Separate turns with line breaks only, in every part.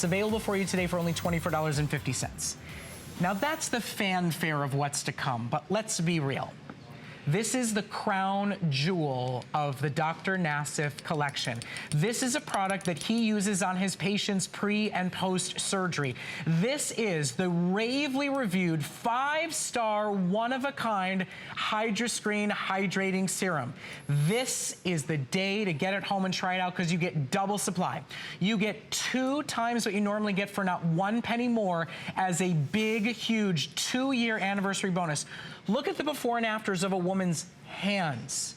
It's available for you today for only $24.50. Now that's the fanfare of what's to come, but let's be real. This is the crown jewel of the Dr. Nassif collection. This is a product that he uses on his patients pre and post surgery. This is the ravely reviewed 5-star, one-of-a-kind HydroScreen Hydrating Serum. This is the day to get it home and try it out because you get double supply. You get 2 times what you normally get for not 1 penny more as a big, huge 2-year anniversary bonus. Look at the before and afters of a woman's hands.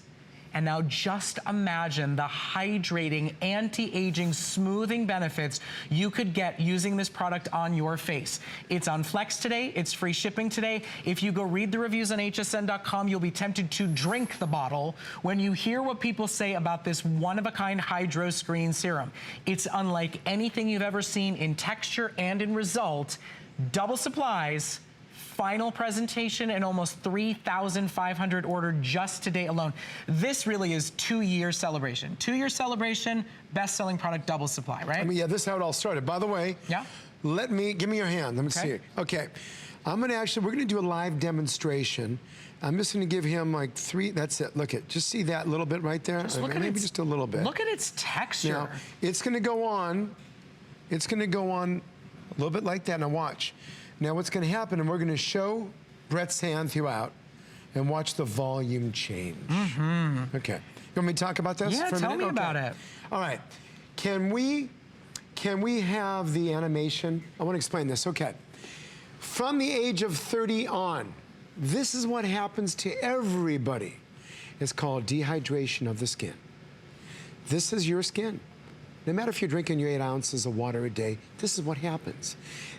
And now just imagine the hydrating, anti-aging, smoothing benefits you could get using this product on your face. It's on Flex today. It's free shipping today. If you go read the reviews on hsn.com, you'll be tempted to drink the bottle when you hear what people say about this one-of-a-kind HydroScreen serum. It's unlike anything you've ever seen in texture and in result. Double supplies, final presentation, and almost 3,500 ordered just today alone. This really is 2-year celebration. 2-year celebration, best-selling product, double supply, right?
I mean, yeah, this is how it all started. By the way,
yeah.
Give me your hand. Let me see it. Okay. We're gonna do a live demonstration. I'm just gonna give him like 3, that's it. Look at, just see that little bit right there?
Just look at
maybe just a little bit.
Look at its texture.
Now, it's gonna go on a little bit like that. Now watch. Now what's gonna happen, and we're gonna show Brett's hand throughout and watch the volume change. Okay. You want me to talk about this for a minute?
Yeah, tell me about it.
All right. Can we have the animation? I want to explain this. Okay. From the age of 30 on, this is what happens to everybody. It's called dehydration of the skin. This is your skin. No matter if you're drinking your 8 ounces of water a day, this is what happens.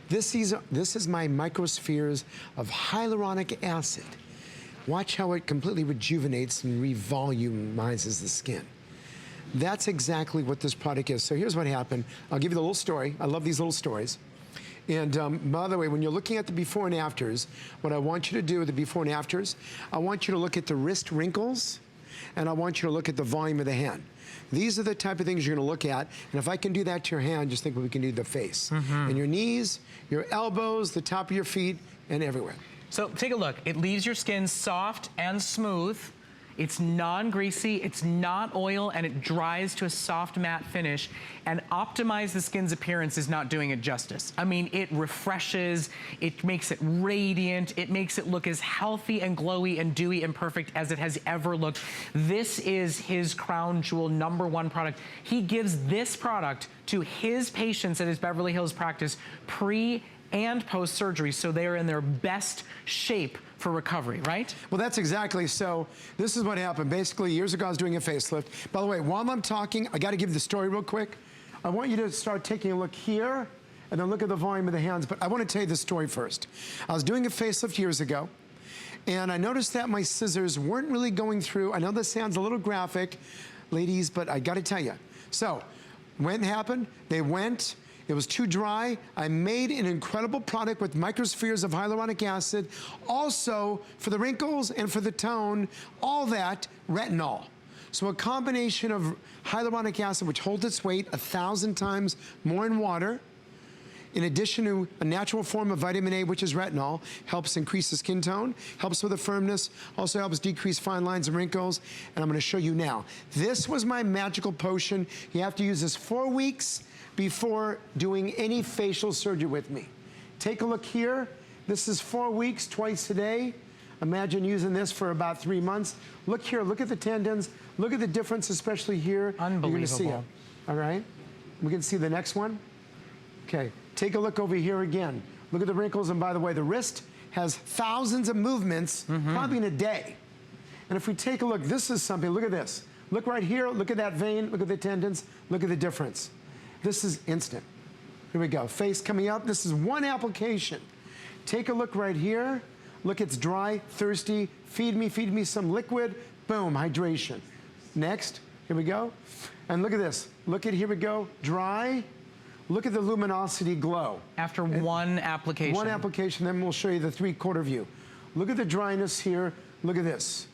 This is my microspheres of hyaluronic acid. Watch how it completely rejuvenates and revolumizes the skin. That's exactly what this product is. So here's what happened. I'll give you the little story. I love these little stories. And by the way, when you're looking at the before and afters, what I want you to do with the before and afters, I want you to look at the wrist wrinkles, and I want you to look at the volume of the hand. These are the type of things you're gonna look at, and if I can do that to your hand, just think what we can do to the face. And your knees, your elbows, the top of your feet, and everywhere.
So take a look. It leaves your skin soft and smooth. It's non-greasy, it's not oil, and it dries to a soft matte finish. And optimize the skin's appearance is not doing it justice. I mean, it refreshes, it makes it radiant, it makes it look as healthy and glowy and dewy and perfect as it has ever looked. This is his crown jewel #1 product. He gives this product to his patients at his Beverly Hills practice pre and post-surgery, so they are in their best shape for recovery, right? Well,
that's exactly, so this is what happened. Basically, years ago, I was doing a facelift. By the way, while I'm talking, I gotta give the story real quick. I want you to start taking a look here, and then look at the volume of the hands, but I wanna tell you the story first. I was doing a facelift years ago, and I noticed that my scissors weren't really going through. I know this sounds a little graphic, ladies, but I gotta tell you. So, when it happened, they went, it was too dry. I made an incredible product with microspheres of hyaluronic acid. Also, for the wrinkles and for the tone, all that, retinol. So a combination of hyaluronic acid, which holds its weight 1,000 times more in water, in addition to a natural form of vitamin A, which is retinol, helps increase the skin tone, helps with the firmness, also helps decrease fine lines and wrinkles, and I'm gonna show you now. This was my magical potion. You have to use this 4 weeks before doing any facial surgery with me. Take a look here. This is 4 weeks, twice a day. Imagine using this for about 3 months. Look here, look at the tendons. Look at the difference, especially here.
Unbelievable.
You're gonna see it, all right? We can see the next one. Okay, take a look over here again. Look at the wrinkles, and by the way, the wrist has thousands of movements, probably in a day. And if we take a look, this is something, look at this. Look right here, look at that vein, look at the tendons, look at the difference. This is instant. Here we go, face coming up. This is one application. Take a look right here. Look, it's dry, thirsty. Feed me some liquid. Boom, hydration. Next, here we go. And look at this. Look at, here we go, dry. Look at the luminosity glow.
After one application.
One application, then we'll show you the 3/4 view. Look at the dryness here. Look at this.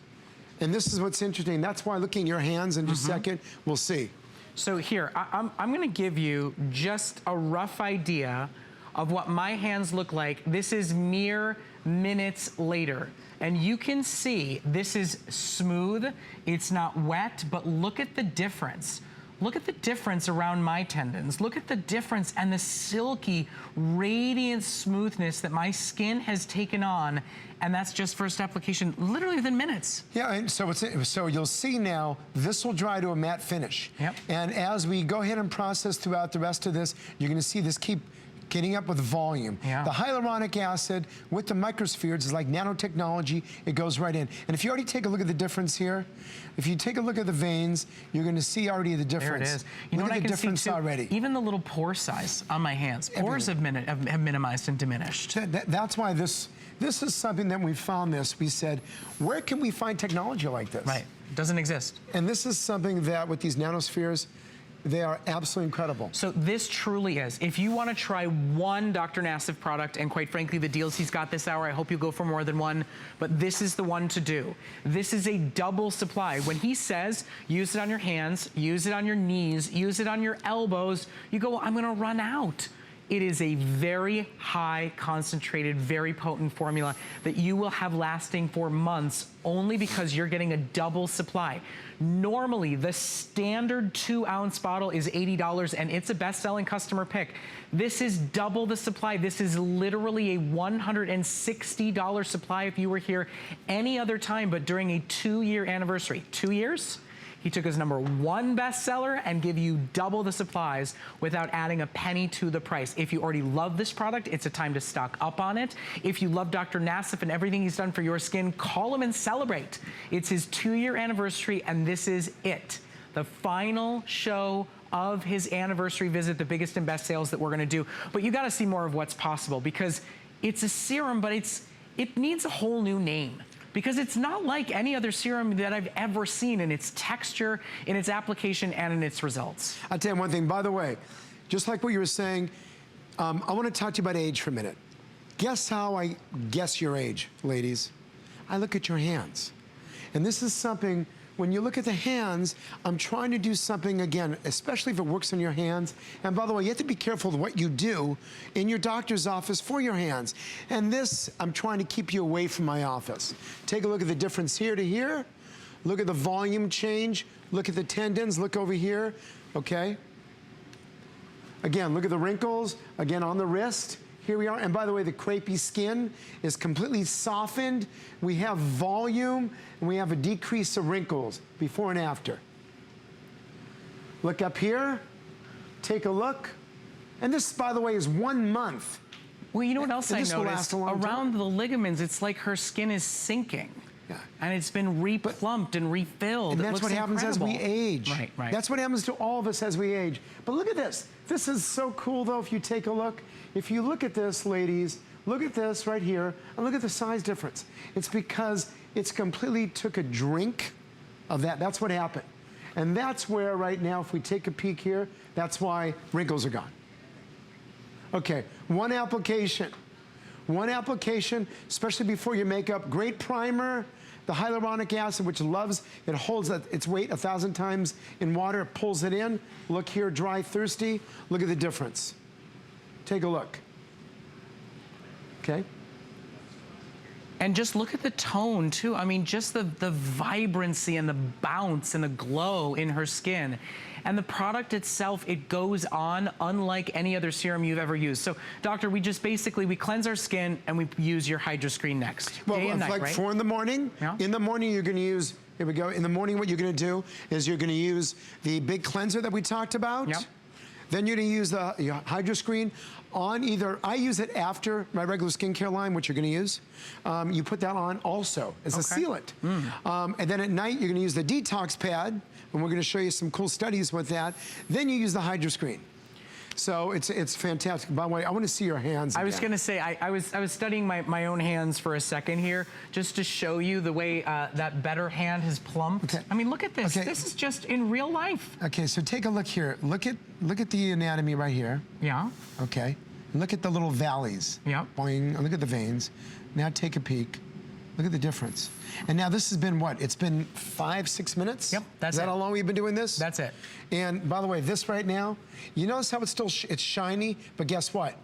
And this is what's interesting. That's why looking at your hands in just a second, we'll see.
So here, I'm gonna give you just a rough idea of what my hands look like. This is mere minutes later. And you can see this is smooth, it's not wet, but look at the difference. Look at the difference around my tendons. Look at the difference and the silky, radiant smoothness that my skin has taken on. And that's just first application, literally within minutes.
Yeah, and so you'll see now, this will dry to a matte finish.
Yep.
And as we go ahead and process throughout the rest of this, you're gonna see this keep getting up with volume.
Yeah.
The hyaluronic acid with the microspheres is like nanotechnology. It goes right in. And if you already take a look at the difference here, if you take a look at the veins, you're going to see already the difference.
There it is. You know
look
what
at
I
the
can see
difference
too?
already.
Even the little pore size on my hands. Pores have minimized and diminished.
That's why this is something that we found this. We said, where can we find technology like this?
Right, doesn't exist.
And this is something that with these nanospheres, they are absolutely incredible.
So this truly is. If you want to try one Dr. Nassif product, and quite frankly, the deals he's got this hour, I hope you go for more than one, but this is the one to do. This is a double supply. When he says, use it on your hands, use it on your knees, use it on your elbows, you go, well, I'm going to run out. It is a very high concentrated, very potent formula that you will have lasting for months only because you're getting a double supply. Normally, the standard 2-ounce bottle is $80 and it's a best-selling customer pick. This is double the supply. This is literally a $160 supply if you were here any other time, but during a 2-year anniversary. 2 years? He took his #1 bestseller and give you double the supplies without adding a penny to the price. If you already love this product, it's a time to stock up on it. If you love Dr. Nassif and everything he's done for your skin, call him and celebrate. It's his 2-year anniversary and this is it. The final show of his anniversary visit, the biggest and best sales that we're gonna do. But you gotta see more of what's possible because it's a serum, but it needs a whole new name. Because it's not like any other serum that I've ever seen in its texture, in its application, and in its results.
I'll tell you one thing, by the way, just like what you were saying, I want to talk to you about age for a minute. Guess how I guess your age, ladies? I look at your hands. And this is something, when you look at the hands, I'm trying to do something, again, especially if it works on your hands. And by the way, you have to be careful of what you do in your doctor's office for your hands. And this, I'm trying to keep you away from my office. Take a look at the difference here to here. Look at the volume change. Look at the tendons. Look over here, okay? Again, look at the wrinkles, again, on the wrist. Here we are, and by the way, the crepey skin is completely softened. We have volume, and we have a decrease of wrinkles before and after. Look up here, take a look. And this, by the way, is 1 month.
Well, you know what else I
this will
noticed?
last a long
Around
time.
the ligaments, it's like her skin is sinking.
Yeah.
And it's been replumped and refilled.
And
It
that's
looks
what happens as we
incredible.
age.
Right, right.
That's what happens to all of us as we age. But look at this. This is so cool, though, if you take a look. If you look at this, ladies, look at this right here, and look at the size difference. It's because it's completely took a drink of that. That's what happened. And that's where right now, if we take a peek here, that's why wrinkles are gone. Okay, one application, especially before your makeup. Great primer. The hyaluronic acid, which it holds its weight 1,000 times in water, it pulls it in. Look here, dry, thirsty. Look at the difference. Take a look. Okay.
And just look at the tone, too. I mean, just the vibrancy and the bounce and the glow in her skin. And the product itself, it goes on unlike any other serum you've ever used. So, doctor, we cleanse our skin and we use your HydroScreen next.
Well,
Day and night,
like
right?
4 in the morning.
Yeah.
In the morning, you're going to use, here we go. In the morning, what you're going to do is you're going to use the big cleanser that we talked about.
Yep.
Then you're going to use your HydroScreen on either, I use it after my regular skincare line, which you're going to use. You put that on also as a sealant. And then at night, you're going to use the detox pad, and we're going to show you some cool studies with that. Then you use the HydroScreen. So it's fantastic. By the way, I want to see your hands again.
I was going to say, I was studying my own hands for a second here, just to show you the way that better hand has plumped.
Okay.
I mean, look at this.
Okay.
This is just in real life.
Okay, so take a look here. Look at the anatomy right here.
Yeah.
Okay. Look at the little valleys.
Yep.
Boing. Look at the veins. Now take a peek. Look at the difference. And now this has been what? It's been 5, 6 minutes?
Yep, that's it.
Is that how long we've been doing this?
That's it.
And by the way, this right now, you notice how it's still, it's shiny, but guess what?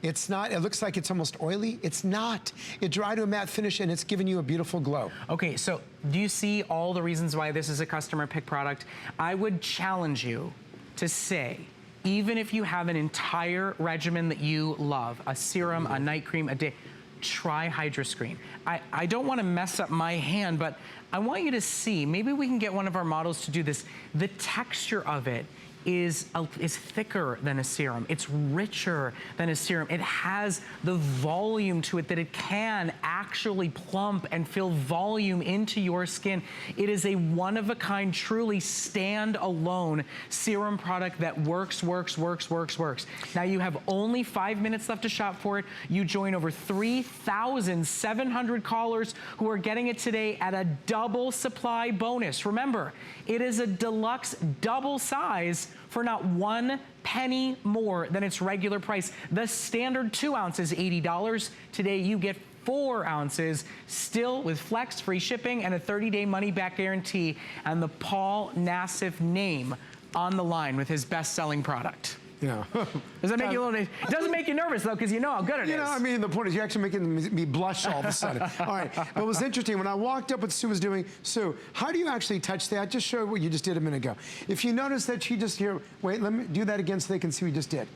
It's not, it looks like it's almost oily. It's not. It dried to a matte finish and it's giving you a beautiful glow.
Okay, so do you see all the reasons why this is a customer pick product? I would challenge you to say, even if you have an entire regimen that you love, a serum, a night cream, a day, try HydroScreen. I don't want to mess up my hand, but I want you to see, maybe we can get one of our models to do this. The texture of it is thicker than a serum. It's richer than a serum. It has the volume to it that it can actually plump and fill volume into your skin. It is a one-of-a-kind, truly stand-alone serum product that works. Now you have only 5 minutes left to shop for it. You join over 3,700 callers who are getting it today at a double supply bonus. Remember, it is a deluxe double size for not 1 penny more than its regular price. The standard 2 ounces, $80. Today you get 4 ounces, still with flex, free shipping, and a 30-day money-back guarantee, and the Paul Nassif name on the line with his best-selling product.
Yeah.
Does that make you a little, it doesn't make you nervous though, because you know how good it is.
You know, I mean, the point is you're actually making me blush all of a sudden. All right, but it was interesting, when I walked up what Sue was doing, Sue, how do you actually touch that? Just show what you just did a minute ago. If you notice that she just here, wait, let me do that again so they can see what you just did.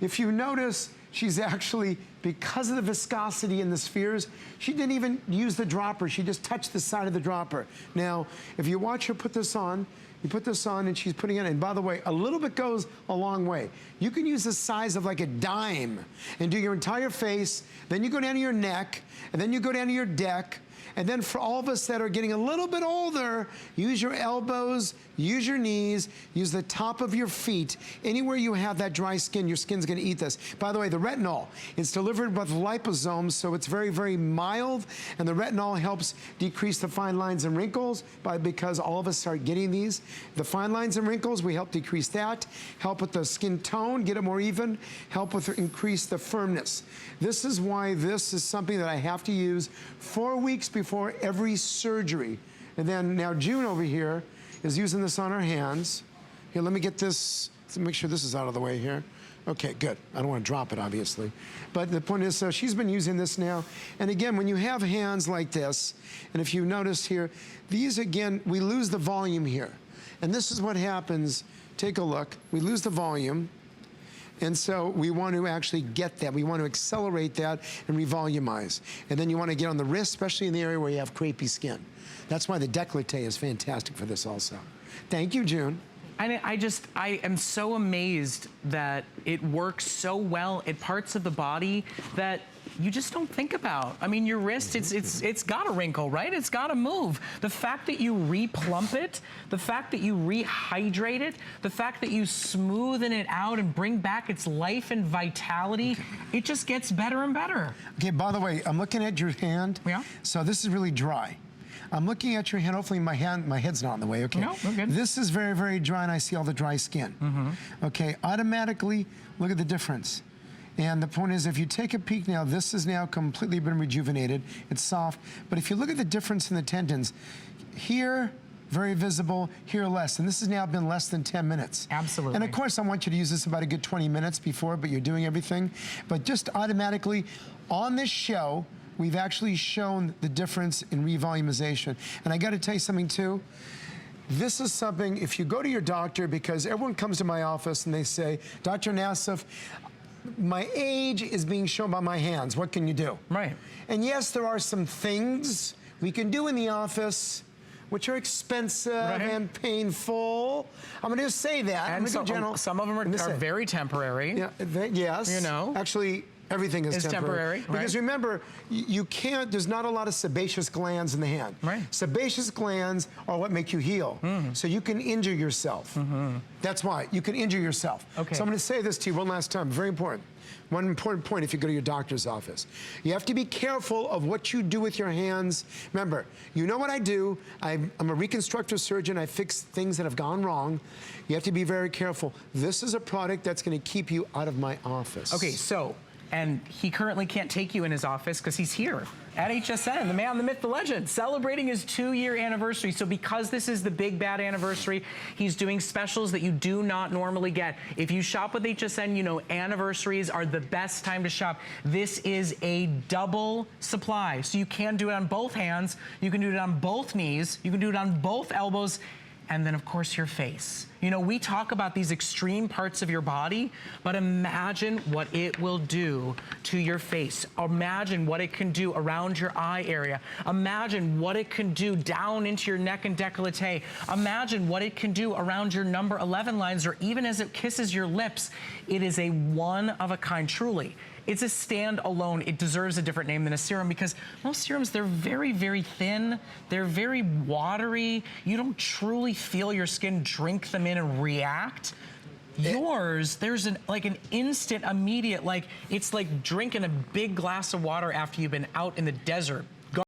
If you notice, she's actually, because of the viscosity in the spheres, she didn't even use the dropper, she just touched the side of the dropper. Now, if you watch her put this on, you put this on and she's putting it in. And by the way, a little bit goes a long way. You can use the size of like a dime and do your entire face, then you go down to your neck, and then you go down to your deck, and then for all of us that are getting a little bit older, use your elbows, use your knees, use the top of your feet. Anywhere you have that dry skin, your skin's gonna eat this. By the way, the retinol, it's delivered with liposomes, so it's very, very mild, and the retinol helps decrease the fine lines and wrinkles because all of us start getting these. The fine lines and wrinkles, we help decrease that, help with the skin tone, get it more even, help with increase the firmness. This is why this is something that I have to use 4 weeks before every surgery. And then now June over here is using this on her hands. Here, let me get this, to make sure this is out of the way here. Okay, good. I don't want to drop it, obviously. But the point is, so she's been using this now. And again, when you have hands like this, and if you notice here, these again, we lose the volume here. And this is what happens. Take a look. We lose the volume. And so we want to actually get that. We want to accelerate that and revolumize. And then you want to get on the wrist, especially in the area where you have crepey skin. That's why the décolleté is fantastic for this also. Thank you, June.
And I am so amazed that it works so well at parts of the body that you just don't think about. I mean, your wrist, it's got a wrinkle, right? It's got to move. The fact that you replump it, the fact that you rehydrate it, the fact that you smoothen it out and bring back its life and vitality, it just gets better and better.
Okay, by the way, I'm looking at your hand.
Yeah.
So this is really dry. I'm looking at your hand. Hopefully my head's not in the way, okay?
No, we're good.
This is very, very dry, and I see all the dry skin. Okay, automatically, look at the difference. And the point is, if you take a peek now, this has now completely been rejuvenated. It's soft. But if you look at the difference in the tendons, here, very visible, here less. And this has now been less than 10 minutes.
Absolutely.
And of course, I want you to use this about a good 20 minutes before, but you're doing everything. But just automatically, on this show, we've actually shown the difference in revolumization. And I gotta tell you something too. This is something, if you go to your doctor, because everyone comes to my office and they say, Dr. Nassif, my age is being shown by my hands. What can you do?
Right.
And yes, there are some things we can do in the office which are expensive and painful. I'm going to just say that.
And some of them are very temporary.
Yeah, yes.
You know.
Actually, everything is temporary. Because remember, you can't, there's not a lot of sebaceous glands in the hand. Right. Sebaceous glands are what make you heal. So you can injure yourself. That's why, you can injure yourself. Okay. So I'm going to say this to you one last time, very important. One important point if you go to your doctor's office. You have to be careful of what you do with your hands. Remember, you know what I do. I'm a reconstructive surgeon. I fix things that have gone wrong. You have to be very careful. This is a product that's going to keep you out of my office.
Okay, so And he currently can't take you in his office because he's here at HSN, the man, the myth, the legend, celebrating his 2-year anniversary. So because this is the big bad anniversary, he's doing specials that you do not normally get. If you shop with HSN, you know anniversaries are the best time to shop. This is a double supply. So you can do it on both hands, you can do it on both knees, you can do it on both elbows, and then of course your face. You know, we talk about these extreme parts of your body, but imagine what it will do to your face. Imagine what it can do around your eye area. Imagine what it can do down into your neck and décolleté. Imagine what it can do around your number 11 lines, or even as it kisses your lips. It is a one-of-a-kind, truly. It's a stand-alone. It deserves a different name than a serum because most serums, they're very, very thin. They're very watery. You don't truly feel your skin drink them in and react. Yours, there's like an instant, immediate, like it's like drinking a big glass of water after you've been out in the desert